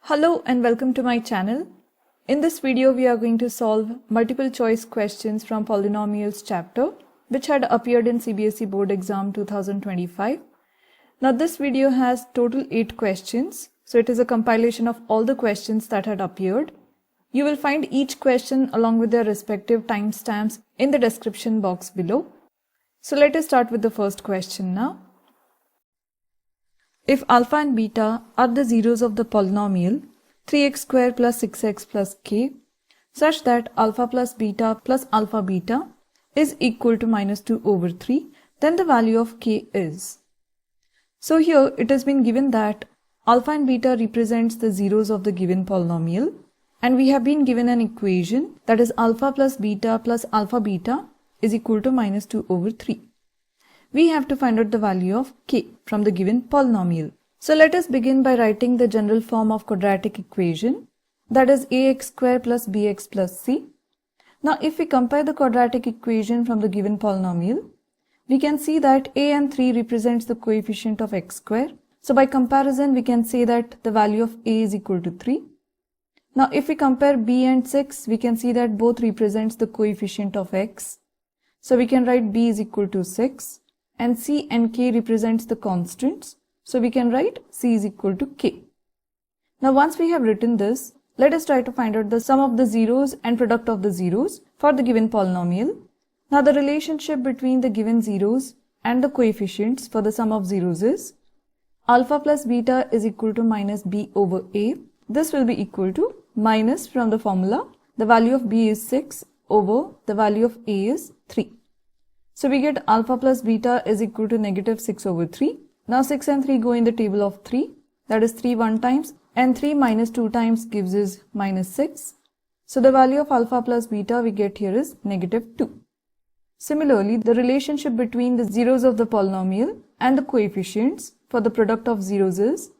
Hello and welcome to my channel. In this video we are going to solve multiple choice questions from Polynomials chapter which had appeared in CBSE board exam 2025. Now this video has total 8 questions, so it is a compilation of all the questions that had appeared. You will find each question along with their respective timestamps in the description box below. So let us start with the first question now. If alpha and beta are the zeros of the polynomial 3x square plus 6x plus k such that alpha plus alpha beta is equal to minus 2 over 3, then the value of k is. So here it has been given that alpha and beta represents the zeros of the given polynomial, and we have been given an equation that is alpha plus alpha beta is equal to minus 2 over 3. We have to find out the value of k from the given polynomial. So let us begin by writing the general form of quadratic equation, that is ax square plus bx plus c. Now if we compare the quadratic equation from the given polynomial, we can see that a and 3 represents the coefficient of x square. So by comparison we can say that the value of a is equal to 3. Now if we compare b and 6, we can see that both represents the coefficient of x. So we can write b is equal to 6. And c and k represents the constants, so we can write c is equal to k. Now once we have written this, let us try to find out the sum of the zeros and product of the zeros for the given polynomial. Now the relationship between the given zeros and the coefficients for the sum of zeros is alpha plus beta is equal to minus b over a. This will be equal to minus, from the formula, the value of b is 6 over the value of a is 3. So we get alpha plus beta is equal to negative 6 over 3. Now 6 and 3 go in the table of 3. That is 3 one times, and 3 minus 2 times gives us minus 6. So the value of alpha plus beta we get here is negative 2. Similarly, the relationship between the zeros of the polynomial and the coefficients for the product of zeros is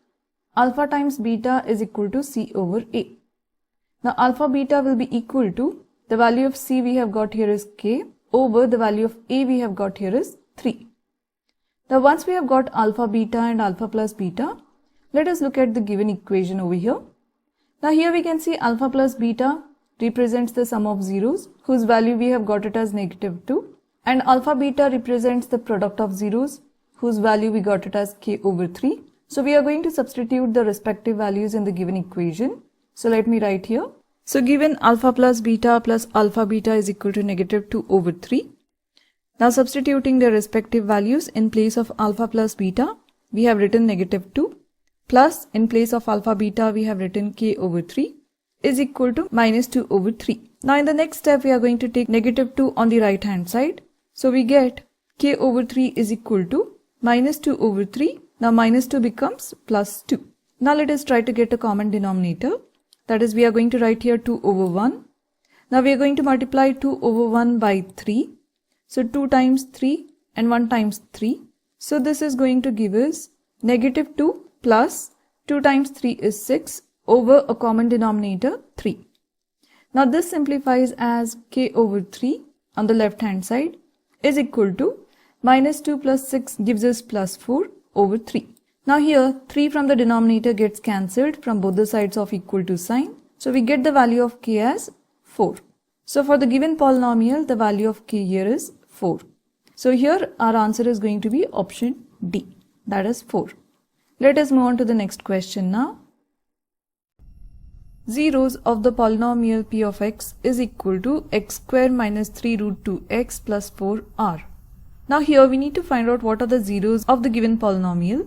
alpha times beta is equal to c over a. Now alpha beta will be equal to the value of c we have got here is k over the value of a we have got here is 3. Now once we have got alpha beta and alpha plus beta, let us look at the given equation over here. Now here we can see alpha plus beta represents the sum of zeros whose value we have got it as negative 2, and alpha beta represents the product of zeros whose value we got it as k over 3. So we are going to substitute the respective values in the given equation. So let me write here. So given alpha plus alpha beta is equal to negative 2 over 3. Now substituting their respective values, in place of alpha plus beta, we have written negative 2, plus in place of alpha beta we have written k over 3 is equal to minus 2 over 3. Now in the next step we are going to take negative 2 on the right hand side. So we get k over 3 is equal to minus 2 over 3. Now minus 2 becomes plus 2. Now let us try to get a common denominator. That is, we are going to write here 2 over 1. Now we are going to multiply 2 over 1 by 3. So 2 times 3 and 1 times 3. So this is going to give us negative 2 plus 2 times 3 is 6 over a common denominator 3. Now this simplifies as k over 3 on the left hand side is equal to minus 2 plus 6 gives us plus 4 over 3. Now here 3 from the denominator gets cancelled from both the sides of equal to sign. So we get the value of k as 4. So for the given polynomial, the value of k here is 4. So here our answer is going to be option D, that is 4. Let us move on to the next question now. Zeros of the polynomial p of x is equal to x square minus 3 root 2x plus 4 r. Now here we need to find out what are the zeros of the given polynomial.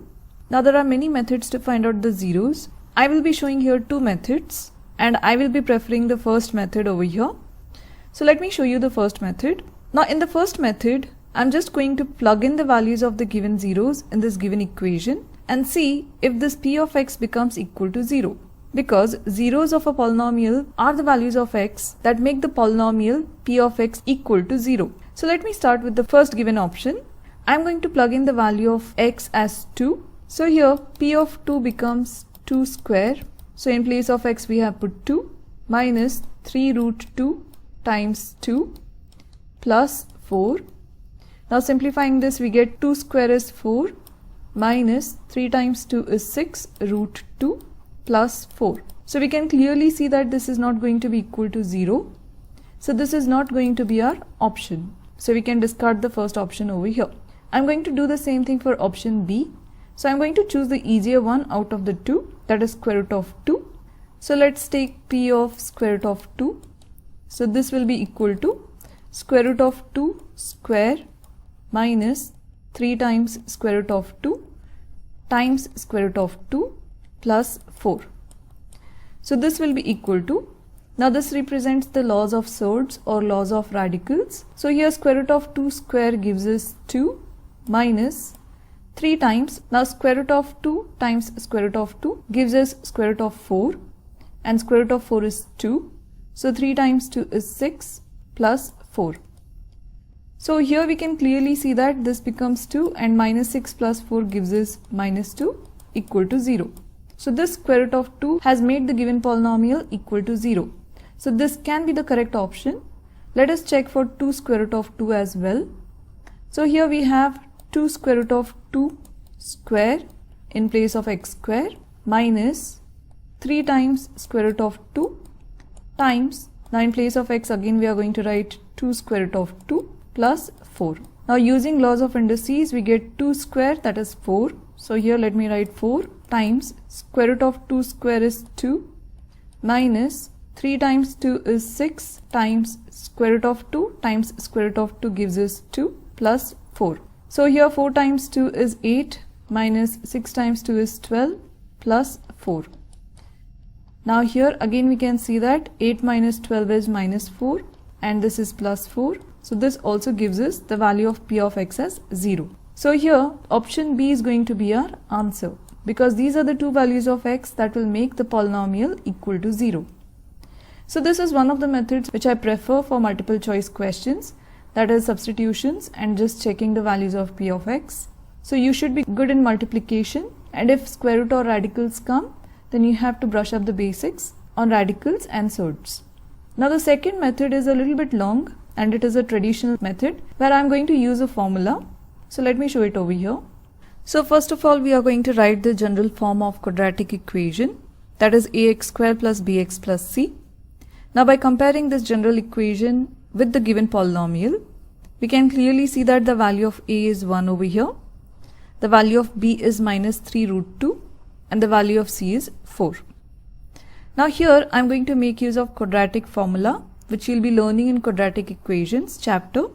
Now there are many methods to find out the zeros. I will be showing here 2 methods and I will be preferring the first method over here. So let me show you the first method. Now in the first method, I'm just going to plug in the values of the given zeros in this given equation and see if this p of x becomes equal to 0. Because zeros of a polynomial are the values of x that make the polynomial p of x equal to 0. So let me start with the first given option. I'm going to plug in the value of x as 2. So here p of 2 becomes 2 square. So in place of x we have put 2 minus 3 root 2 times 2 plus 4. Now simplifying this we get 2 square is 4 minus 3 times 2 is 6 root 2 plus 4. So we can clearly see that this is not going to be equal to 0. So this is not going to be our option. So we can discard the first option over here. I'm going to do the same thing for option B. So I'm going to choose the easier one out of the two, that is square root of 2. So let's take P of square root of 2. So this will be equal to square root of 2 square minus 3 times square root of 2 times square root of 2 plus 4. So this will be equal to, now this represents the laws of surds or laws of radicals. So here square root of 2 square gives us 2 minus 3 times, now square root of 2 times square root of 2 gives us square root of 4, and square root of 4 is 2. So 3 times 2 is 6 plus 4. So here we can clearly see that this becomes 2 and minus 6 plus 4 gives us minus 2 equal to 0. So this square root of 2 has made the given polynomial equal to 0. So this can be the correct option. Let us check for 2 square root of 2 as well. So here we have 2 square root of 2 square in place of x square minus 3 times square root of 2 times, now in place of x again we are going to write 2 square root of 2 plus 4. Now using laws of indices we get 2 square, that is 4. So here let me write 4 times square root of 2 square is 2 minus 3 times 2 is 6 times square root of 2 times square root of 2 gives us 2 plus 4. So here 4 times 2 is 8 minus 6 times 2 is 12 plus 4. Now here again we can see that 8 minus 12 is minus 4 and this is plus 4. So this also gives us the value of p of x as 0. So here option B is going to be our answer because these are the two values of x that will make the polynomial equal to 0. So this is one of the methods which I prefer for multiple choice questions, that is substitutions and just checking the values of p of x. So you should be good in multiplication, and if square root or radicals come, then you have to brush up the basics on radicals and surds. Now the second method is a little bit long and it is a traditional method where I am going to use a formula. So let me show it over here. So first of all we are going to write the general form of quadratic equation, that is ax square plus bx plus c. Now by comparing this general equation with the given polynomial, we can clearly see that the value of a is 1 over here, the value of b is minus 3 root 2 and the value of c is 4. Now here I am going to make use of quadratic formula which you will be learning in quadratic equations chapter.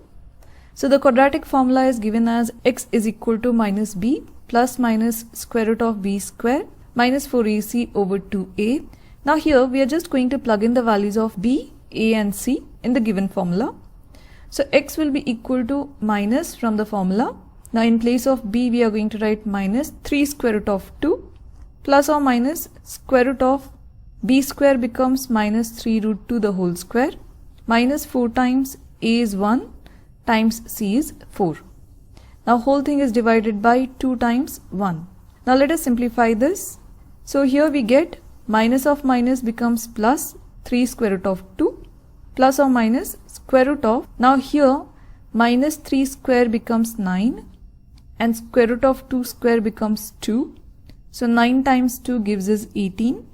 So the quadratic formula is given as x is equal to minus b plus minus square root of b square minus 4ac over 2a. Now here we are just going to plug in the values of b, a and c in the given formula. So x will be equal to minus from the formula. Now in place of b we are going to write minus 3 square root of 2 plus or minus square root of b square becomes minus 3 root 2 the whole square minus 4 times a is 1 times c is 4. Now whole thing is divided by 2 times 1. Now let us simplify this. So here we get minus of minus becomes plus 3 square root of 2 plus or minus square root of, now here minus 3 square becomes 9 and square root of 2 square becomes 2. So 9 times 2 gives us 18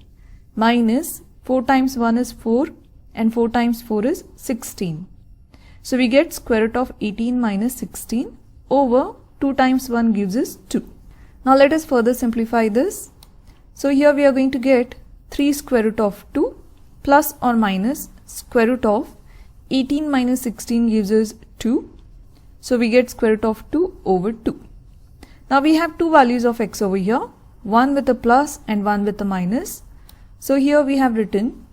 minus 4 times 1 is 4 and 4 times 4 is 16. So we get square root of 18 minus 16 over 2 times 1 gives us 2. Now let us further simplify this. So here we are going to get 3 square root of 2 plus or minus square root of 18 minus 16 gives us 2. So we get square root of 2 over 2. Now we have two values of x over here, one with a plus and one with a minus. So here we have written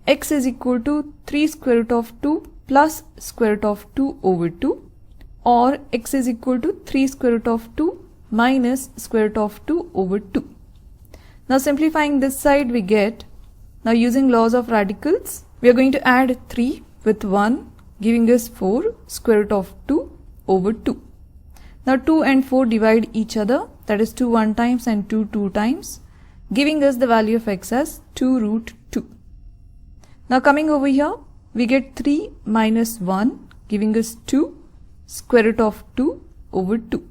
x is equal to 3 square root of 2 plus square root of 2 over 2, or x is equal to 3 square root of 2 minus square root of 2 over 2. Now simplifying this side we get, now using laws of radicals, we are going to add 3 with 1 giving us 4 square root of 2 over 2. Now 2 and 4 divide each other, that is 2 1 times and 2 2 times, giving us the value of x as 2 root 2. Now coming over here, we get 3 minus 1 giving us 2 square root of 2 over 2.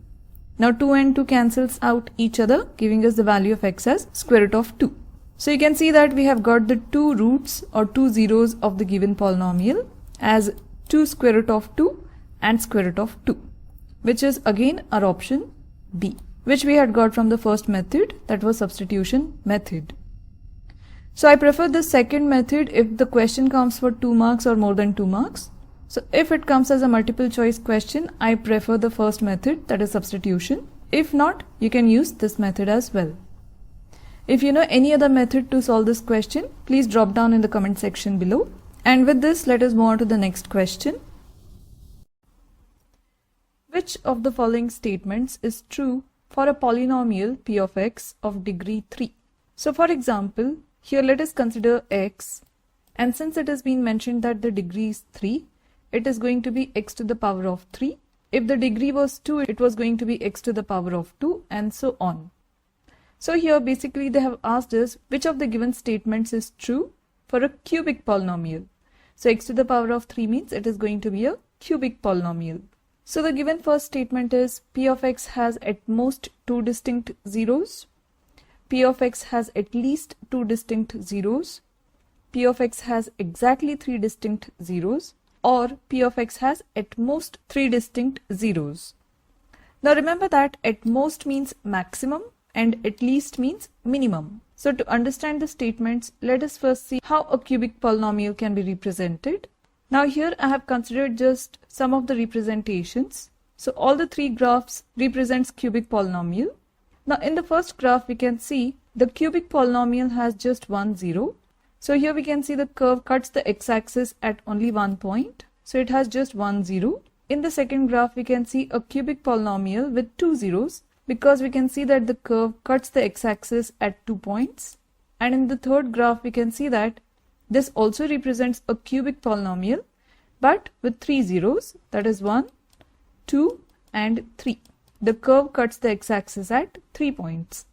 Now 2 and 2 cancels out each other, giving us the value of x as square root of 2. So you can see that we have got the two roots or two zeros of the given polynomial as 2 square root of 2 and square root of 2, which is again our option B, which we had got from the first method, that was substitution method. So I prefer the second method if the question comes for 2 marks or more than 2 marks. So if it comes as a multiple choice question, I prefer the first method, that is substitution. If not, you can use this method as well. If you know any other method to solve this question, please drop down in the comment section below. And with this, let us move on to the next question. Which of the following statements is true for a polynomial p of x of degree 3? So for example, here let us consider x, and since it has been mentioned that the degree is 3, it is going to be x to the power of 3. If the degree was 2, it was going to be x to the power of 2, and so on. So here basically they have asked us which of the given statements is true for a cubic polynomial. So x to the power of 3 means it is going to be a cubic polynomial. So the given first statement is p of x has at most 2 distinct zeros, p of x has at least 2 distinct zeros, p of x has exactly 3 distinct zeros, or p of x has at most 3 distinct zeros. Now remember that at most means maximum and at least means minimum. So to understand the statements, let us first see how a cubic polynomial can be represented. Now here I have considered just some of the representations. So all the 3 graphs represents cubic polynomial. Now in the first graph we can see the cubic polynomial has just 1 0. So here we can see the curve cuts the x-axis at only one point. So it has just 1 0. In the second graph we can see a cubic polynomial with 2 zeros because we can see that the curve cuts the x-axis at 2 points. And in the third graph we can see that this also represents a cubic polynomial but with 3 zeros, that is 1, 2 and 3. The curve cuts the x-axis at 3 points.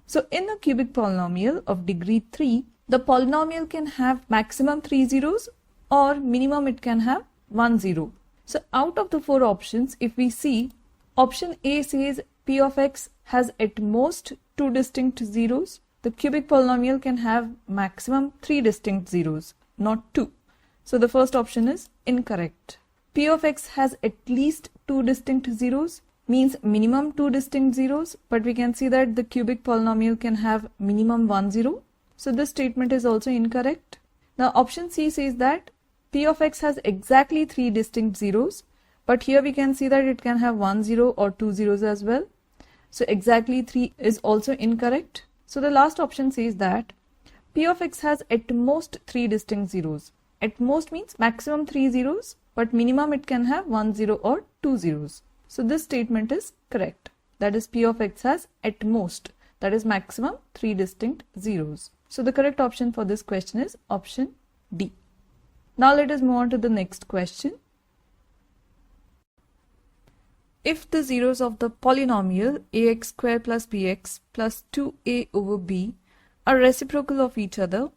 So in a cubic polynomial of degree 3, the polynomial can have maximum 3 zeros or minimum it can have 1 0. So out of the 4 options, if we see, option A says p of x has at most 2 distinct zeros. The cubic polynomial can have maximum 3 distinct zeros, not 2. So the first option is incorrect. P of x has at least 2 distinct zeros means minimum 2 distinct zeros, but we can see that the cubic polynomial can have minimum 1 0. So this statement is also incorrect. Now option C says that p of x has exactly 3 distinct zeros, but here we can see that it can have 1 0 or 2 zeros as well. So exactly 3 is also incorrect. So the last option says that p of x has at most 3 distinct zeros. At most means maximum 3 zeros, but minimum it can have 1 0 or 2 zeros. So this statement is correct. That is p of x has at most, that is maximum 3 distinct zeros. So the correct option for this question is option D. Now let us move on to the next question. If the zeros of the polynomial ax square plus bx plus 2a over b are reciprocal of each other,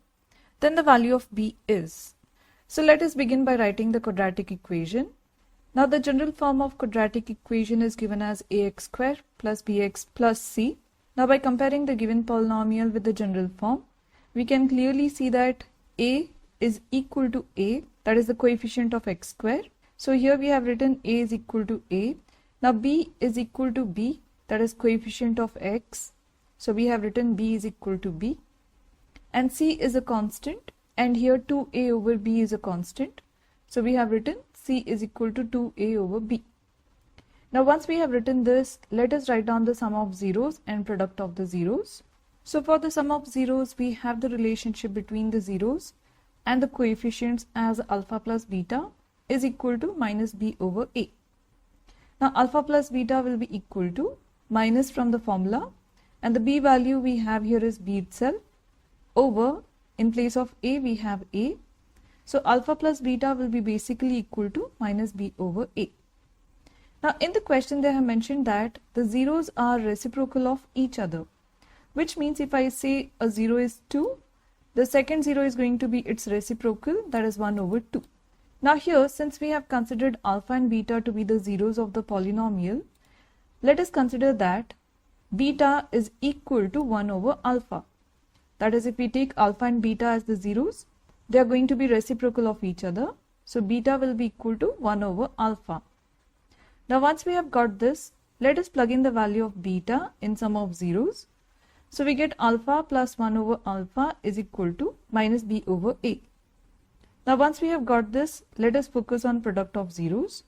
then the value of b is. So let us begin by writing the quadratic equation. Now the general form of quadratic equation is given as ax square plus bx plus c. Now by comparing the given polynomial with the general form, we can clearly see that a is equal to a, that is the coefficient of x square. So here we have written a is equal to a. Now b is equal to b, that is coefficient of x. So we have written b is equal to b. And c is a constant, and here 2a over b is a constant. So we have written c is equal to 2a over b. Now once we have written this, let us write down the sum of zeros and product of the zeros. So for the sum of zeros, we have the relationship between the zeros and the coefficients as alpha plus beta is equal to minus b over a. Now alpha plus beta will be equal to minus from the formula, and the b value we have here is b itself, over in place of a we have a. So alpha plus beta will be basically equal to minus b over a. Now in the question they have mentioned that the zeros are reciprocal of each other, which means if I say a 0 is 2, the second 0 is going to be its reciprocal, that is 1 over 2. Now here, since we have considered alpha and beta to be the zeros of the polynomial, let us consider that beta is equal to 1 over alpha. That is, if we take alpha and beta as the zeros, they are going to be reciprocal of each other. So beta will be equal to 1 over alpha. Now once we have got this, let us plug in the value of beta in sum of zeros. So we get alpha plus 1 over alpha is equal to minus b over a. Now once we have got this, let us focus on product of zeros.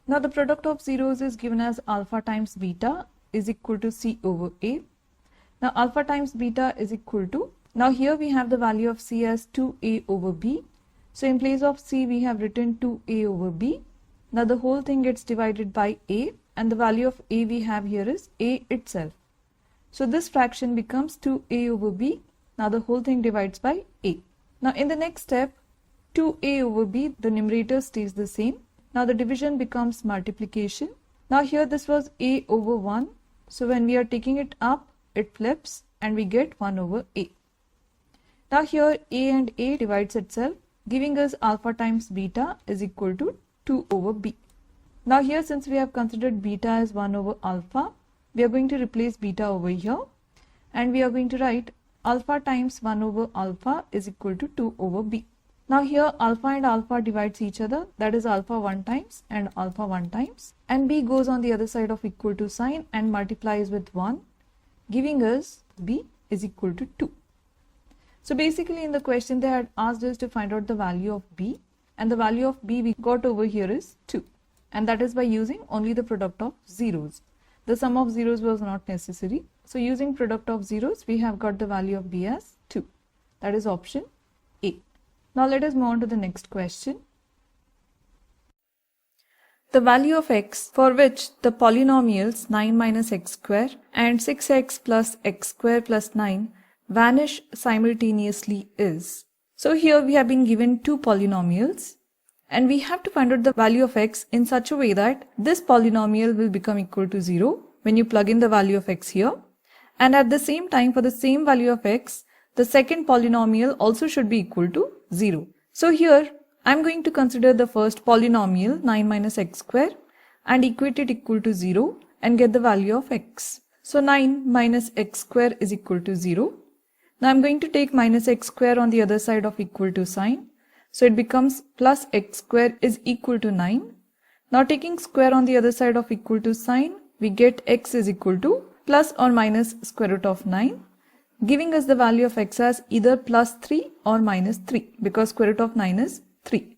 Now the product of zeros is given as alpha times beta is equal to c over a. Now alpha times beta is equal to, now here we have the value of c as 2a over b. So in place of c we have written 2a over b. Now the whole thing gets divided by a, and the value of a we have here is a itself. So this fraction becomes 2a over b. Now the whole thing divides by a. Now in the next step, 2a over b, the numerator stays the same. Now the division becomes multiplication. Now here this was a over 1. So when we are taking it up, it flips and we get 1 over a. Now here a and a divides itself, giving us alpha times beta is equal to 2 over b. Now here, since we have considered beta as 1 over alpha, we are going to replace beta over here, and we are going to write alpha times 1 over alpha is equal to 2 over b. Now here alpha and alpha divides each other, that is alpha 1 times and alpha 1 times, and b goes on the other side of equal to sign and multiplies with 1, giving us b is equal to 2. So basically in the question they had asked us to find out the value of b, and the value of b we got over here is 2, and that is by using only the product of zeros. The sum of zeros was not necessary. So using product of zeros we have got the value of b as 2. That is option A. Now let us move on to the next question. The value of x for which the polynomials 9 minus x square and 6x plus x square plus 9 vanish simultaneously is. So here we have been given two polynomials, and we have to find out the value of x in such a way that this polynomial will become equal to 0 when you plug in the value of x here, and at the same time for the same value of x, the second polynomial also should be equal to 0. So here I am going to consider the first polynomial 9 minus x square and equate it equal to 0 and get the value of x. So 9 minus x square is equal to 0. Now I am going to take minus x square on the other side of equal to sign. So it becomes plus x square is equal to 9. Now taking square on the other side of equal to sign, we get x is equal to plus or minus square root of 9, giving us the value of x as either plus 3 or minus 3, because square root of 9 is 3.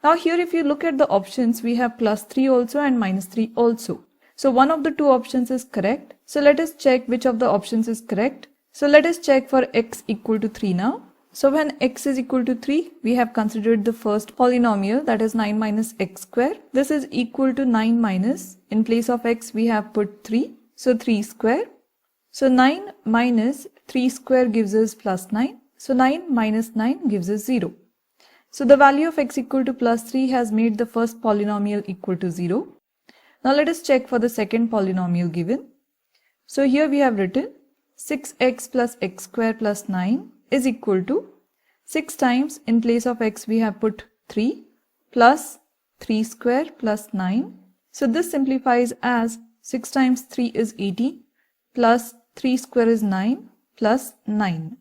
Now here if you look at the options, we have plus 3 also and minus 3 also. So one of the two options is correct. So let us check which of the options is correct. So let us check for x equal to 3 now. So when x is equal to 3, we have considered the first polynomial, that is 9 minus x square. This is equal to 9 minus, in place of x we have put 3, so 3 square. So 9 minus 3 square gives us plus 9. So 9 minus 9 gives us 0. So the value of x equal to plus 3 has made the first polynomial equal to 0. Now let us check for the second polynomial given. So here we have written 6x plus x square plus 9 is equal to 6 times, in place of x we have put 3 plus 3 square plus 9. So this simplifies as 6 times 3 is 18 plus 3 square is 9 plus 9.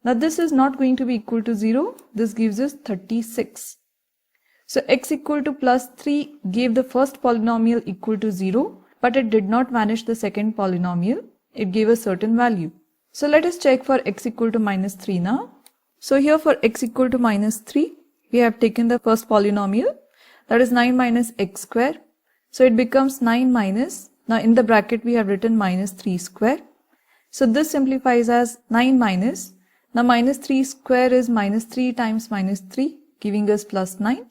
Now this is not going to be equal to 0. This gives us 36. So x equal to plus 3 gave the first polynomial equal to 0, but it did not vanish the second polynomial. It gave a certain value. So let us check for x equal to minus 3 now. So here for x equal to minus 3, we have taken the first polynomial, that is 9 minus x square. So it becomes 9 minus, now in the bracket we have written minus 3 square. So this simplifies as 9 minus, now minus 3 square is minus 3 times minus 3, giving us plus 9.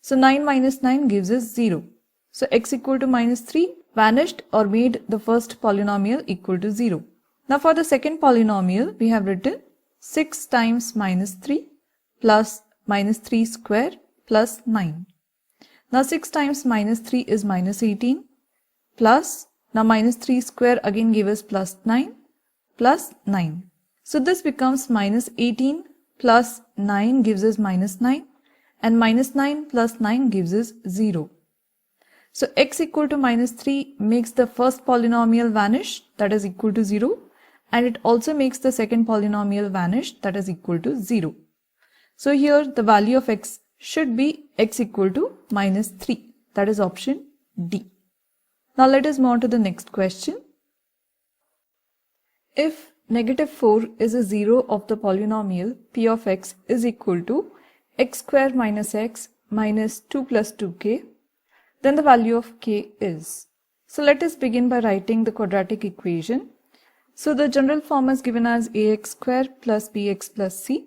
So 9 minus 9 gives us 0. So x equal to minus 3 vanished or made the first polynomial equal to 0. Now for the second polynomial, we have written 6 times minus 3 plus minus 3 square plus 9. Now 6 times minus 3 is minus 18 plus, now minus 3 square again give us plus 9 plus 9. So this becomes minus 18 plus 9 gives us minus 9, and minus 9 plus 9 gives us 0. So x equal to minus 3 makes the first polynomial vanish, that is equal to 0, and it also makes the second polynomial vanish, that is equal to 0. So here the value of x should be x equal to minus 3, that is option D. Now let us move on to the next question. If negative 4 is a 0 of the polynomial p of x is equal to x square minus x minus 2 plus 2k, then the value of k is. So let us begin by writing the quadratic equation. So the general form is given as ax square plus bx plus c.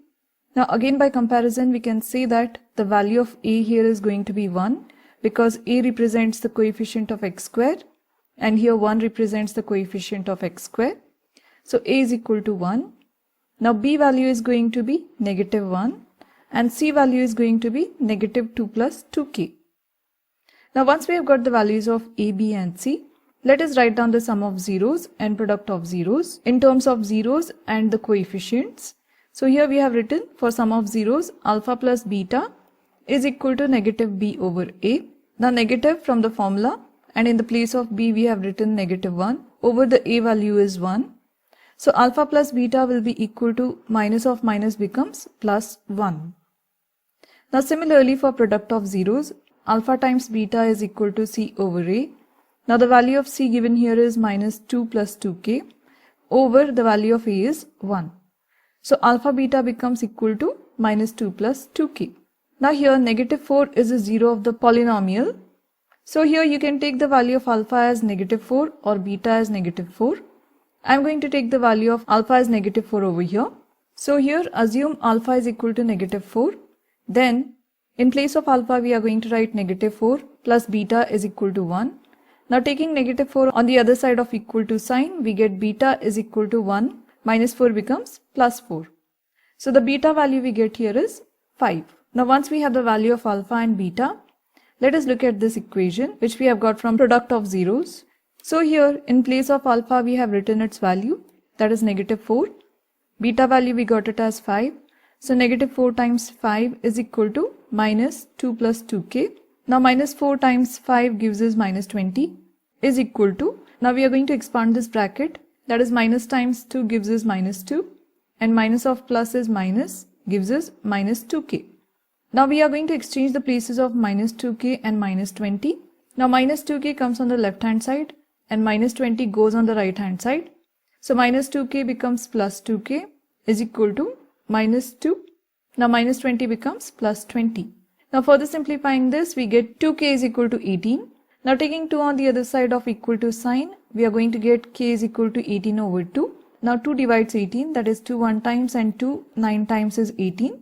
Now again by comparison we can say that the value of a here is going to be 1 because a represents the coefficient of x square and here 1 represents the coefficient of x square. So a is equal to 1. Now b value is going to be negative 1 and c value is going to be negative 2 plus 2k. Now once we have got the values of a, b and c, let us write down the sum of zeros and product of zeros in terms of zeros and the coefficients. So here we have written for sum of zeros alpha plus beta is equal to negative b over a. Now negative from the formula, and in the place of b we have written negative 1 over the a value is 1. So alpha plus beta will be equal to minus of minus becomes plus 1. Now similarly for product of zeros, alpha times beta is equal to c over a. Now the value of c given here is minus 2 plus 2k over the value of a is 1. So alpha beta becomes equal to minus 2 plus 2k. Now here negative 4 is a 0 of the polynomial. So here you can take the value of alpha as negative 4 or beta as negative 4. I'm going to take the value of alpha as negative 4 over here. So here assume alpha is equal to negative 4. Then in place of alpha we are going to write negative 4 plus beta is equal to 1. Now taking negative 4 on the other side of equal to sign, we get beta is equal to 1 minus 4 becomes plus 4. So the beta value we get here is 5. Now once we have the value of alpha and beta, let us look at this equation which we have got from product of zeros. So here in place of alpha we have written its value, that is negative 4. Beta value we got it as 5. So negative 4 times 5 is equal to minus 2 plus 2k. Now minus 4 times 5 gives us minus 20 is equal to, now we are going to expand this bracket, that is minus times 2 gives us minus 2 and minus of plus is minus gives us minus 2k. Now we are going to exchange the places of minus 2k and minus 20. Now minus 2k comes on the left hand side and minus 20 goes on the right hand side. So minus 2k becomes plus 2k is equal to minus 2. Now minus 20 becomes plus 20. Now further simplifying this, we get 2k is equal to 18. Now taking 2 on the other side of equal to sign, we are going to get k is equal to 18 over 2. Now 2 divides 18, that is 2 1 times and 2 9 times is 18.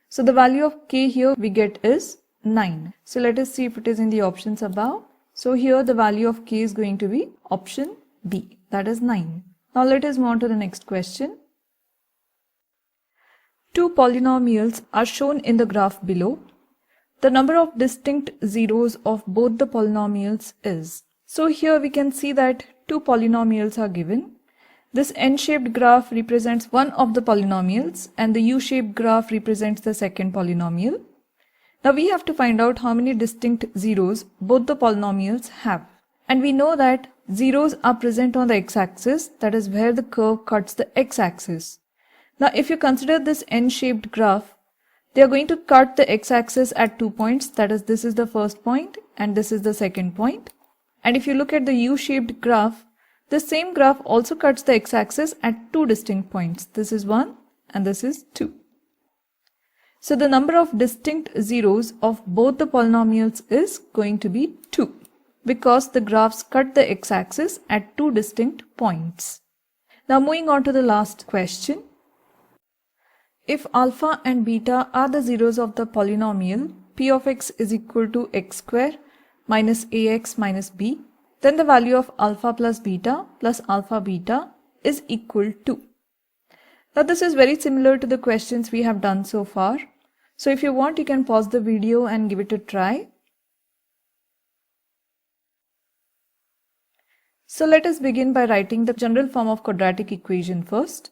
So the value of k here we get is 9. So let us see if it is in the options above. So here the value of k is going to be option B, that is 9. Now let us move on to the next question. Two polynomials are shown in the graph below. The number of distinct zeros of both the polynomials is. So here we can see that two polynomials are given. This n-shaped graph represents one of the polynomials and the u-shaped graph represents the second polynomial. Now we have to find out how many distinct zeros both the polynomials have. And we know that zeros are present on the x-axis, that is where the curve cuts the x-axis. Now if you consider this n-shaped graph, they are going to cut the x-axis at 2 points, that is this is the first point and this is the second point. And if you look at the u-shaped graph, the same graph also cuts the x-axis at 2 distinct points. This is 1 and this is 2. So the number of distinct zeros of both the polynomials is going to be 2 because the graphs cut the x-axis at 2 distinct points. Now moving on to the last question. If alpha and beta are the zeros of the polynomial p of x is equal to x square minus ax minus b, then the value of alpha plus alpha beta is equal to. Now this is very similar to the questions we have done so far. So if you want, you can pause the video and give it a try. So let us begin by writing the general form of quadratic equation first,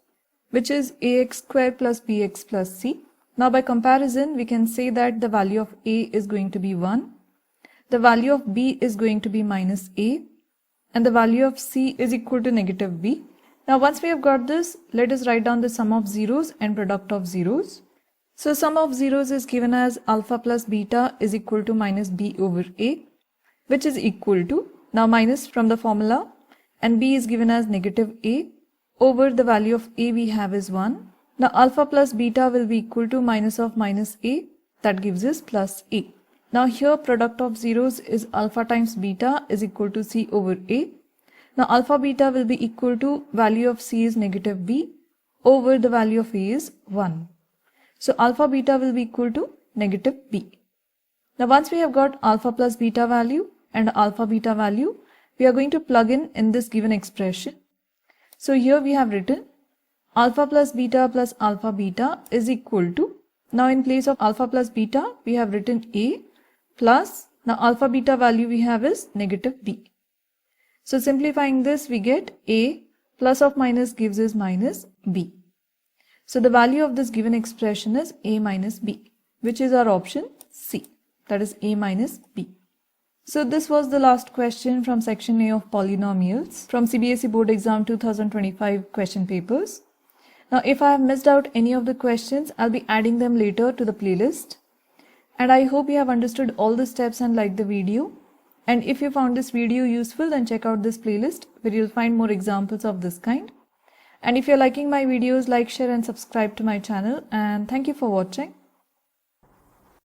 which is ax square plus bx plus c. Now by comparison, we can say that the value of a is going to be 1, the value of b is going to be minus a, and the value of c is equal to negative b. Now once we have got this, let us write down the sum of zeros and product of zeros. So sum of zeros is given as alpha plus beta is equal to minus b over a, which is equal to, now minus from the formula, and b is given as negative a, over the value of a we have is 1. Now alpha plus beta will be equal to minus of minus a, that gives us plus a. Now here product of zeros is alpha times beta is equal to c over a. Now alpha beta will be equal to value of c is negative b over the value of a is 1. So alpha beta will be equal to negative b. Now once we have got alpha plus beta value and alpha beta value, we are going to plug in this given expression. So here we have written alpha plus alpha beta is equal to, now in place of alpha plus beta we have written a plus, now alpha beta value we have is negative b. So simplifying this we get a plus of minus gives us minus b. So the value of this given expression is a minus b, which is our option C, that is a minus b. So this was the last question from section A of polynomials from CBSE Board Exam 2025 question papers. Now if I have missed out any of the questions, I'll be adding them later to the playlist. And I hope you have understood all the steps and liked the video. And if you found this video useful, then check out this playlist where you'll find more examples of this kind. And if you're liking my videos, like, share and subscribe to my channel, and thank you for watching.